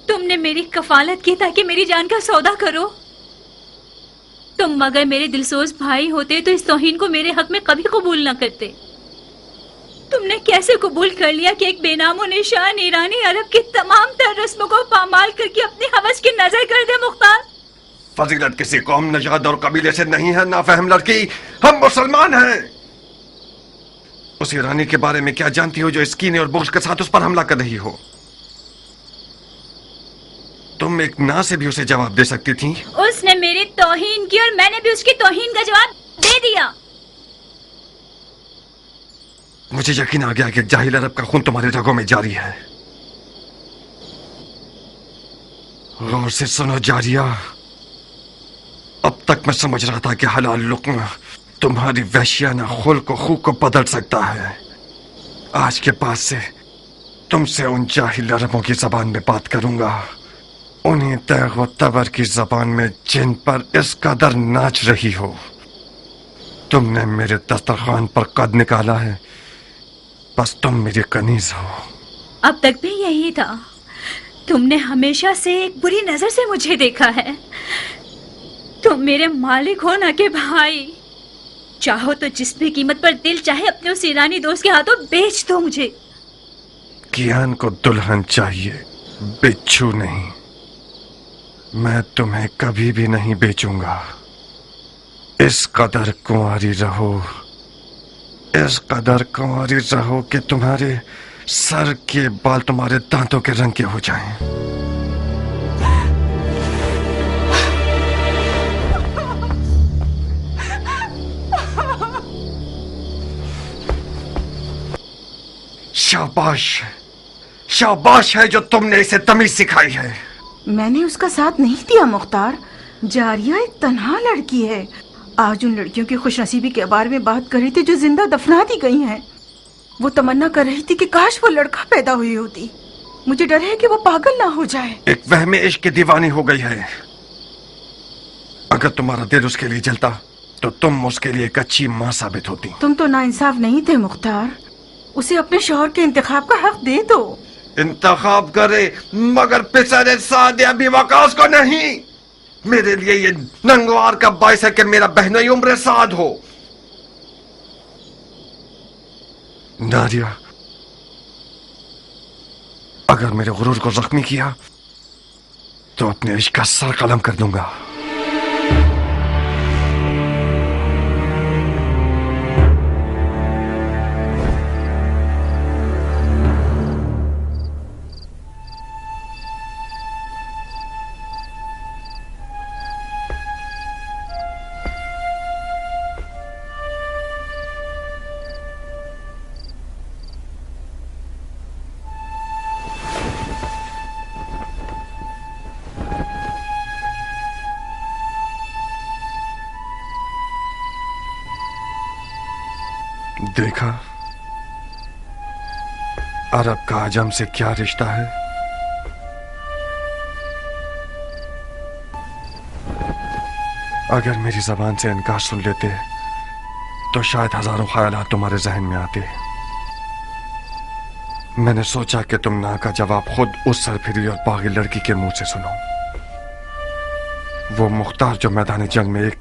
तुमने मेरी कफालत की ताकि मेरी जान का सौदा करो। तुम अगर मेरे दिलसोज भाई होते तो इस तौहीन को मेरे हक में कभी कबूल न करते। तुमने कैसे कबूल कर लिया कि एक बेनामो निशान ईरानी अरब की तमाम तर रस्मों को पामाल करके अपनी हवस की नजर कर दे मुख्तार? फजीलत किसी कौम, नजाद और कबीले से नहीं है नाफहम लड़की। हम मुसलमान हैं। उस ईरानी के बारे में क्या जानती हो जो इस कीने और बुग़्ज़ के साथ उस पर हमला कर रही हो? तुम एक ना से भी उसे जवाब दे सकती थी। उसने मेरी तौहीन की और मैंने भी उसकी तौहीन का जवाब दे दिया। मुझे यकीन आ गया कि जाहिल अरब का खून तुम्हारे रगों में जारी है। गौर से सुनो जारिया, अब तक मैं समझ रहा था कि हलाल लुक्मा तुम्हारी वहशियाना खुल्क और खूब को बदल सकता है। आज के बाद से तुमसे उन जाहिल अरबों की जबान में बात करूंगा, उन्हीं तैग व तबर की जबान में जिन पर इस कदर नाच रही हो। तुमने मेरे दस्तरखान पर कद निकाला है, बस तुम मेरी कनीज हो। अब तक भी यही था। तुमने हमेशा से एक बुरी नजर से मुझे देखा है। तुम मेरे मालिक हो ना कि भाई। चाहो तो जिस भी कीमत पर दिल चाहे अपने उस ईरानी दोस्त के हाथों बेच दो मुझे। कियान को दुल्हन चाहिए, बिच्छू नहीं। मैं तुम्हें कभी भी नहीं बेचूंगा। इस कदर कुंवारी रहो, इस कदर कुंवारी रहो कि तुम्हारे सर के बाल तुम्हारे दांतों के रंग के हो जाएं। शाबाश, शाबाश है जो तुमने इसे तमीज सिखाई है। मैंने उसका साथ नहीं दिया मुख्तार। जारिया एक तन्हा लड़की है। आज उन लड़कियों की खुशनसीबी के बारे में बात कर रही थी जो जिंदा दफना दी गई हैं। वो तमन्ना कर रही थी कि काश वो लड़का पैदा हुई होती। मुझे डर है कि वो पागल ना हो जाए। एक वहमे इश्क की दीवानी हो गई है। अगर तुम्हारा दिल उसके लिए जलता तो तुम उसके लिए एक अच्छी माँ साबित होती। तुम तो नाइंसाफ नहीं थे मुख्तार। उसे अपने शौहर के इंतखाब का हक दे दो। इंतखाब करे मगर पिसरे सादिया भी वकास को नहीं। मेरे लिए ये नंगवार का बायस है कि मेरा बहनोई उम्र साद हो। नारिया, अगर मेरे गुरूर को जख्मी किया तो अपने इश्क का सर कलम कर दूंगा। देखा अरब का आजम से क्या रिश्ता है। अगर मेरी जबान से इनकार सुन लेते तो शायद हजारों ख्यालात तुम्हारे जहन में आते। मैंने सोचा कि तुम ना का जवाब खुद उस सरफिरी और पागल लड़की के मुंह से सुनो। वो मुख्तार जो मैदान जंग में एक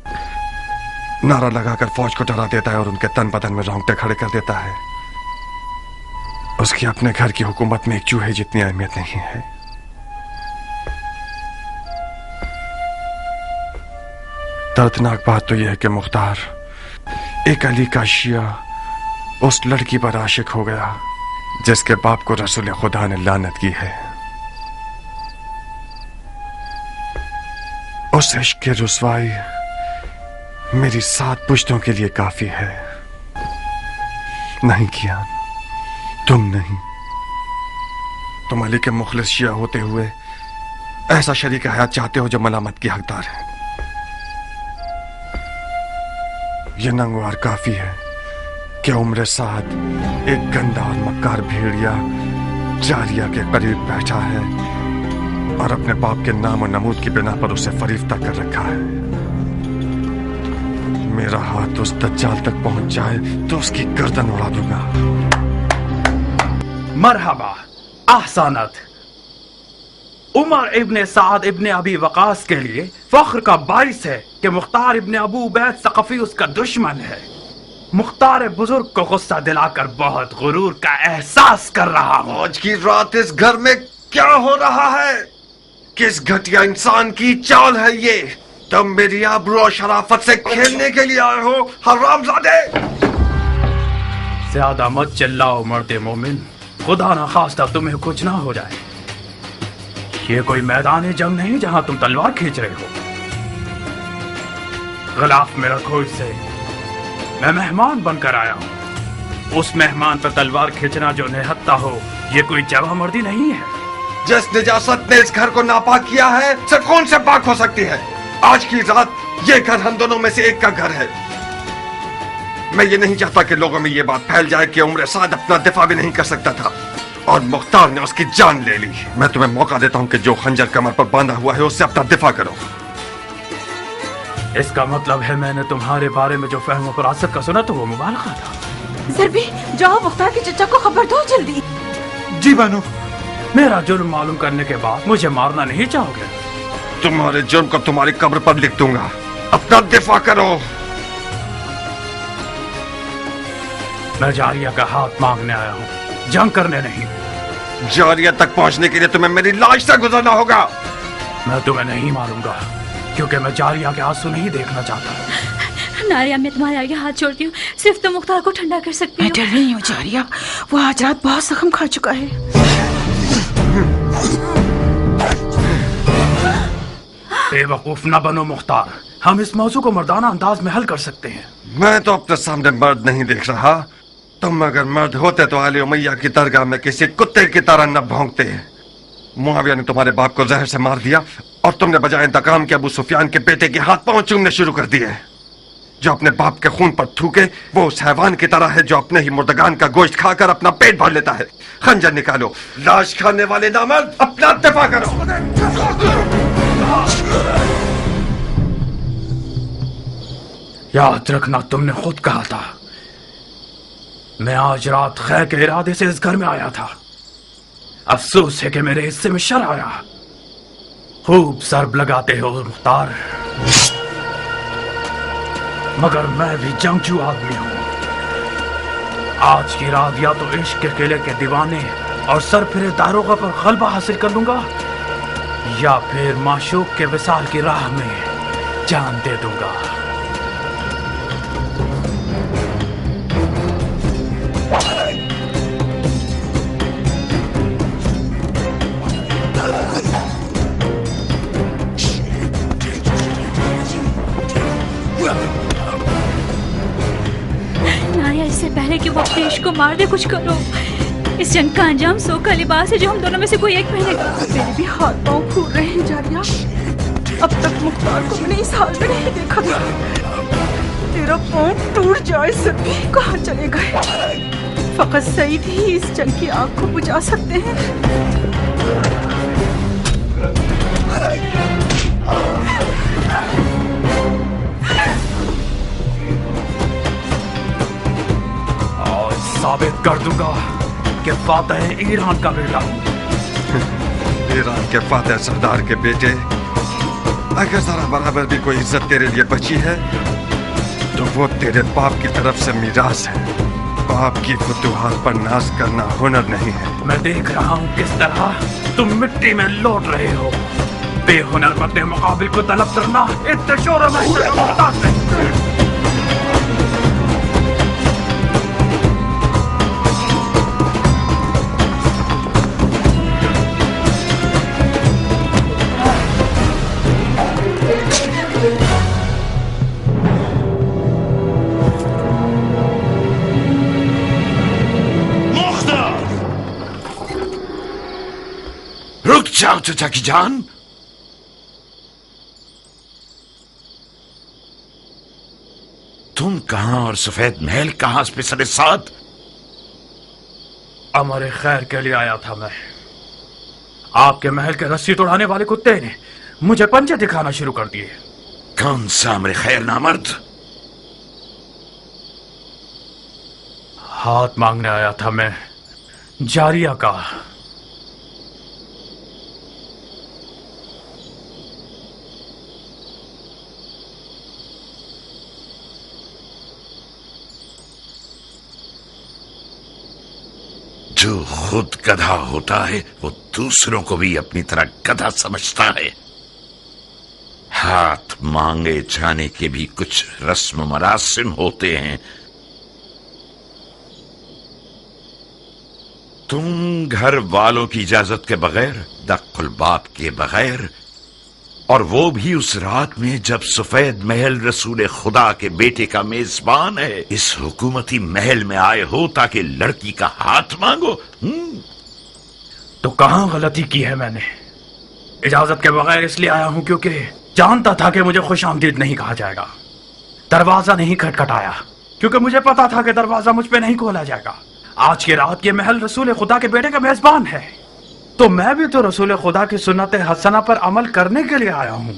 नारा लगाकर फौज को डरा देता है और उनके तन बदन में रोंगटे खड़े कर देता है, उसकी अपने घर की हुकूमत में एक चूहे जितनी अहमियत नहीं है। दर्दनाक बात तो यह है कि मुख्तार एक अली का शिया उस लड़की पर आशिक हो गया जिसके बाप को रसूल खुदा ने लानत की है। उस इश्क की रुसवाई मेरी 7 पुश्तों के लिए काफी है। नहीं किया, तुम नहीं। तुम अली के मुखलिस शिया होते हुए ऐसा शरीक हयात चाहते हो जो मलामत की हकदार है। यह नंगवार काफी है कि उम्र साद एक गंदा और मक्कार भेड़िया जारिया के करीब बैठा है और अपने बाप के नाम और नमूद की बिना पर उसे फरीफ्ता कर रखा है। मेरा हाथ उस दज्जाल तक पहुंच जाए तो उसकी गर्दन उड़ा दूंगा। मरहबा, ahsanat। उमर इब्ने साद इब्ने अबी वकास के लिए फख्र का बाइस है कि मुख्तार इब्ने अबू उबैद सकफी उसका दुश्मन है। मुख्तार बुजुर्ग को गुस्सा दिलाकर बहुत गुरूर का एहसास कर रहा हूँ। आज की रात इस घर में क्या हो रहा है? किस घटिया इंसान की चाल है ये? तुम मेरी आबरू और शराफत से खेलने के लिए आए हो हरामजादे। ज्यादा मत चिल्लाओ मर्दे मोमिन, खुदा ना खास्ता तुम्हें कुछ ना हो जाए। ये कोई मैदान जंग नहीं जहां तुम तलवार खींच रहे हो। गिलाफ में रखो इसे, मैं मेहमान बनकर आया हूँ। उस मेहमान पर तलवार खींचना जो निहत्ता हो, ये कोई जवां मर्दी नहीं है। जिस निजासत ने इस घर को नापाक किया है, सिर्फ कौन से पाक हो सकती है। आज की रात ये घर हम दोनों में से एक का घर है। मैं ये नहीं चाहता कि लोगों में ये बात फैल जाए कि उम्र साद अपना दिफा भी नहीं कर सकता था और मुख्तार ने उसकी जान ले ली। मैं तुम्हें मौका देता हूँ कि जो खंजर कमर पर बांधा हुआ है उससे अपना दिफा करो। इसका मतलब है मैंने तुम्हारे बारे में जो फहम फरासत का सुना तो वो मुबालगा था। ज़रबी, जाओ मुख्तार के चचा को खबर दो जल्दी। जी बानो। मेरा जुर्म मालूम करने के बाद मुझे मारना नहीं चाहोगे? तुम्हारे जुर्म को तुम्हारी कब्र पर लिख दूंगा। अपना दिफा करो। मैं जारिया का हाथ मांगने आया हूँ, जंग करने नहीं। जारिया तक पहुँचने के लिए तुम्हें मेरी लाश से गुजरना होगा। मैं तुम्हें नहीं मारूंगा क्योंकि मैं जारिया के आंसू नहीं देखना चाहता। नारिया, मैं तुम्हारे आगे हाथ जोड़ती हूँ, सिर्फ तुम मुख्तार को ठंडा कर सकती हो। मैं डर रही हूँ जारिया, वो आज रात बहुत जख्म खा चुका है। बेवकूफ न बनो मुख्तार, हम इस मौजू को मर्दाना अंदाज में हल कर सकते हैं। मैं तो अपने सामने मर्द नहीं देख रहा। तुम अगर मर्द होते तो आले उमैया की दरगाह में किसी कुत्ते की तरह न भौंकते। मुआविया ने तुम्हारे बाप को जहर से मार दिया और तुमने बजाय इंतकाम के अबू सुफियान के बेटे के हाथ पांव चूमने शुरू कर दिए। जो अपने बाप के खून पर थूके वो उस हैवान की तरह है जो अपने ही मुर्दगान का गोश्त खाकर अपना पेट भर लेता है। खंजर निकालो, लाश खाने वाले नामर्द, अपना दिफा करो। याद रखना, तुमने खुद कहा था। मैं आज रात खैर के इरादे से इस घर में आया था। अफसोस है कि मेरे हिस्से में शर आया। खूब सरब लगाते हो मुख्तार, मगर मैं भी जंगजू आदमी हूं। आज की रात या तो इश्क के किले के दीवाने और सरफिरे दारोगा पर गलबा हासिल कर लूंगा या फिर माशूक के विसाल की राह में जान दे दूंगा। नारिया, इससे पहले कि वो अपने इश्क को मार दे, कुछ करो। इस जंग का अंजाम सो का लिबास है जो हम दोनों में से कोई एक पहनेगा। मेरे भी हाथ पांव फूल रहे हैं जारिया। अब तक मुख्तार को मैंने इस हाल में नहीं देखा था। तेरा पांव टूट जाए ज़रबी, कहाँ चले गए? फकत सईद ही इस जंग की आग को बुझा सकते हैं। और साबित कर दूंगा कि फातह ईरान का बेटा हूं। ईरान के फातह सरदार के बेटे, अगर जरा बराबर भी कोई इज्जत तेरे लिए बची है तो वो तेरे बाप की तरफ से मीरास है। बाप की फुतूहात पर नाज करना हुनर नहीं है। मैं देख रहा हूँ किस तरह तुम मिट्टी में लौट रहे हो। बेहुनर मर्दे मुकाबिल को तलब करना इतने शोर में मोहताज नहीं। रुक जाओ चचा की जान। तुम कहां और सफेद महल कहां पे साथ? अमर खैर के लिए आया था मैं। आपके महल के रस्सी तोड़ाने वाले कुत्ते ने मुझे पंजे दिखाना शुरू कर दिए। कौन सा अमर खैर नामर्द? हाथ मांगने आया था मैं, जारिया का। जो खुद गधा होता है वो दूसरों को भी अपनी तरह गधा समझता है। हाथ मांगे जाने के भी कुछ रस्म मरासिम होते हैं। तुम घर वालों की इजाजत के बगैर, दक्कुल बाप के बगैर, और वो भी उस रात में जब सफेद महल रसूल खुदा के बेटे का मेजबान है, इस हुकूमती महल में आए हो ताकि लड़की का हाथ मांगो? तो कहां गलती की है मैंने? इजाजत के बगैर इसलिए आया हूं क्योंकि जानता था कि मुझे खुशामदीद नहीं कहा जाएगा। दरवाजा नहीं खटखटाया क्योंकि मुझे पता था कि दरवाजा मुझ पे नहीं खोला जाएगा। आज की रात ये महल रसूल खुदा के बेटे का मेजबान है, तो मैं भी तो रसूल खुदा की सुन्नत हसना पर अमल करने के लिए आया हूं।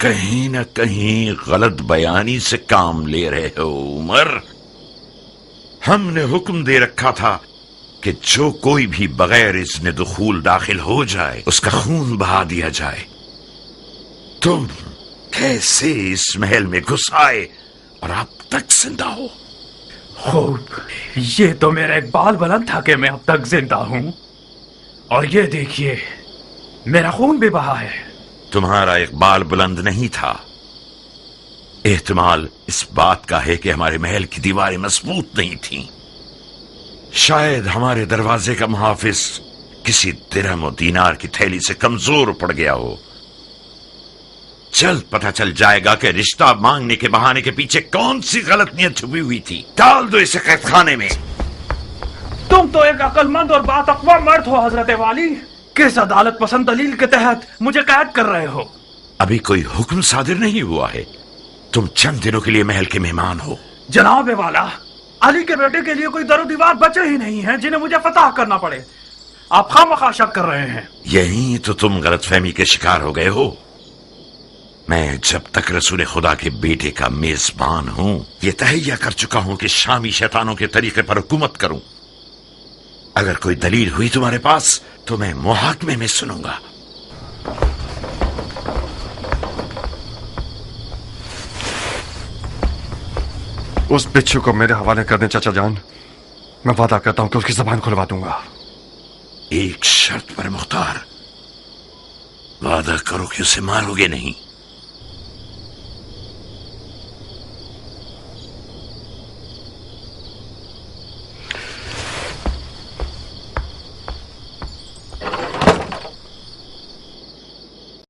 कहीं न कहीं गलत बयानी से काम ले रहे हो उमर। हमने हुक्म दे रखा था कि जो कोई भी बगैर इज़्न दुखूल दाखिल हो जाए उसका खून बहा दिया जाए। तुम कैसे इस महल में घुस आए और अब तक जिंदा हो? खूब, ये तो मेरा एक बाल बुलंद था कि मैं अब तक जिंदा हूं, और ये देखिए मेरा खून भी बहा है। तुम्हारा एक बाल बुलंद नहीं था। एहतमाल इस बात का है कि हमारे महल की दीवारें मजबूत नहीं थीं। शायद हमारे दरवाजे का मुहाफिज किसी दिरहम और दीनार की थैली से कमजोर पड़ गया हो। जल्द पता चल जाएगा कि रिश्ता मांगने के बहाने के पीछे कौन सी गलत नियत छुपी हुई थी। डाल दो इसे कैदखाने में। तुम तो एक अक्लमंद और बातकवा मर्द हो हजरत वाली। किस अदालत पसंद दलील के तहत मुझे कैद कर रहे हो? अभी कोई हुक्म सादिर नहीं हुआ है। तुम चंद दिनों के लिए महल के मेहमान हो। जनाब वाला, अली के बेटे के लिए कोई दरो दीवार बचे ही नहीं है जिन्हें मुझे फतह करना पड़े। आप खामखा शक कर रहे हैं। यही तो तुम गलतफहमी के शिकार हो गए हो। मैं जब तक रसूल खुदा के बेटे का मेजबान हूं, ये तहैया कर चुका हूं कि शामी शैतानों के तरीके पर हुकूमत करूं। अगर कोई दलील हुई तुम्हारे पास तो मैं मुहाकमे में सुनूंगा। उस बिच्छू को मेरे हवाले कर दें चाचा जान। मैं वादा करता हूं कि उसकी जबान खुलवा दूंगा। एक शर्त पर मुख्तार, वादा करो कि उसे मारोगे नहीं।